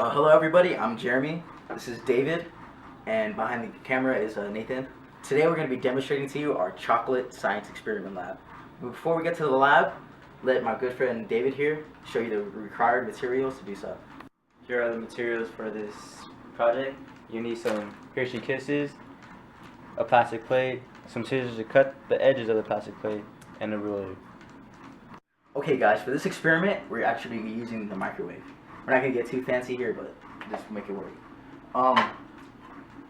Hello everybody, I'm Jeremy. This is David, and behind the camera is Nathan. Today we're going to be demonstrating to you our chocolate science experiment lab. But before we get to the lab, let my good friend David here show you the required materials to do so. Here are the materials for this project. You need some Hershey Kisses, a plastic plate, some scissors to cut the edges of the plastic plate, and a ruler. Okay guys, for this experiment, we're actually going to be using the microwave. We're not going to get too fancy here, but just make it work.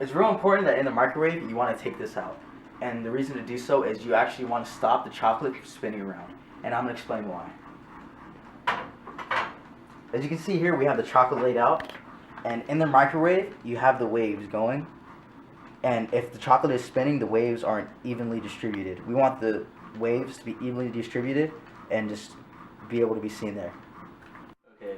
It's real important that in the microwave, you want to take this out. And the reason to do so is you actually want to stop the chocolate from spinning around. And I'm going to explain why. As you can see here, we have the chocolate laid out. And in the microwave, you have the waves going. And if the chocolate is spinning, the waves aren't evenly distributed. We want the waves to be evenly distributed and just be able to be seen there. Okay,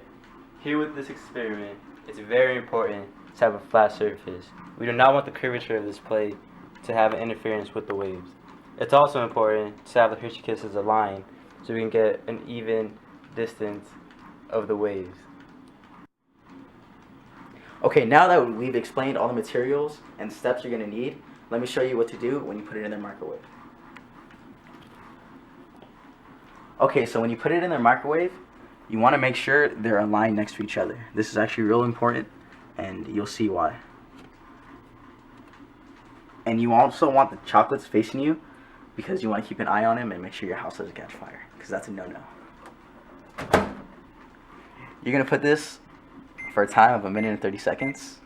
here with this experiment, it's very important to have a flat surface. We do not want the curvature of this plate to have an interference with the waves. It's also important to have the Hershey Kisses aligned so we can get an even distance of the waves. Okay, now that we've explained all the materials and steps you're going to need, let me show you what to do when you put it in the microwave. Okay, so when you put it in the microwave, you want to make sure they're aligned next to each other. This is actually real important, and you'll see why. And you also want the chocolates facing you because you want to keep an eye on them and make sure your house doesn't catch fire, because that's a no-no. You're going to put this for a time of 1 minute and 30 seconds.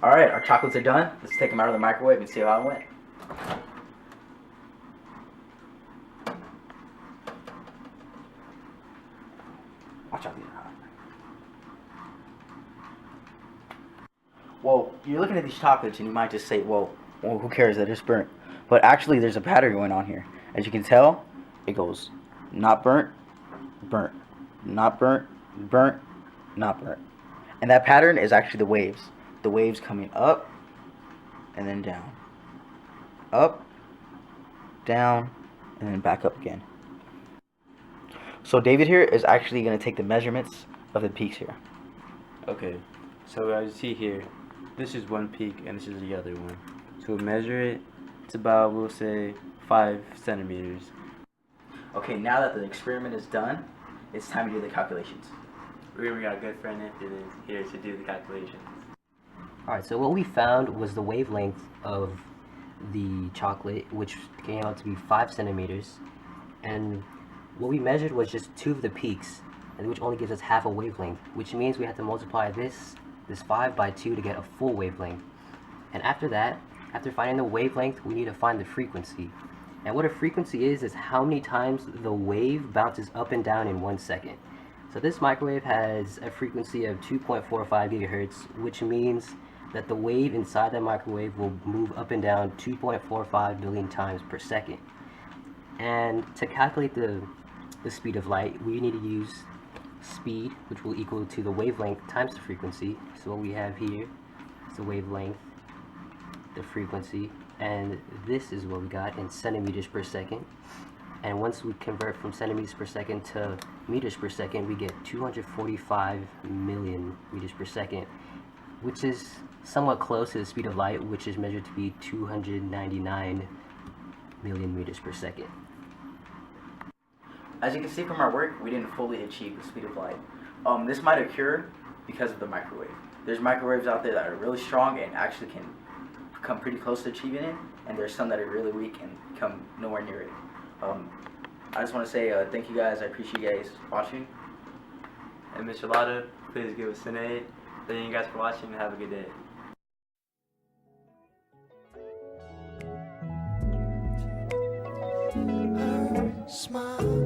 Alright, our chocolates are done. Let's take them out of the microwave and see how it went. Watch out, these are hot. Well, you're looking at these chocolates and you might just say, well, who cares, they're just burnt. But actually, there's a pattern going on here. As you can tell, it goes not burnt, burnt, not burnt, burnt, not burnt. And that pattern is actually the waves. The waves coming up and then down. Up, down, and then back up again. So David here is actually going to take the measurements of the peaks here. Okay, so as you see here, this is one peak and this is the other one. So we'll measure it. It's about, we'll say, 5 centimeters. Okay, now that the experiment is done, it's time to do the calculations. We got a good friend Anthony here to do the calculations. Alright, so what we found was the wavelength of the chocolate, which came out to be 5 centimeters. And what we measured was just 2 of the peaks, and which only gives us half a wavelength, which means we have to multiply this 5 by 2 to get a full wavelength. And after that, after finding the wavelength, we need to find the frequency. And what a frequency is how many times the wave bounces up and down in 1 second. So this microwave has a frequency of 2.45 gigahertz, which means that the wave inside the microwave will move up and down 2.45 billion times per second. And to calculate the speed of light, we need to use speed, which will equal to the wavelength times the frequency. So what we have here is the wavelength, the frequency, and this is what we got in centimeters per second. And once we convert from centimeters per second to meters per second, we get 245 million meters per second, which is somewhat close to the speed of light, which is measured to be 299 million meters per second. As you can see from our work, we didn't fully achieve the speed of light. This might occur because of the microwave. There's microwaves out there that are really strong and actually can come pretty close to achieving it, and there's some that are really weak and come nowhere near it. I just want to say thank you guys. I appreciate you guys watching. And Mr. Lauda, please give us an 8. Thank you guys for watching and have a good day. Smile.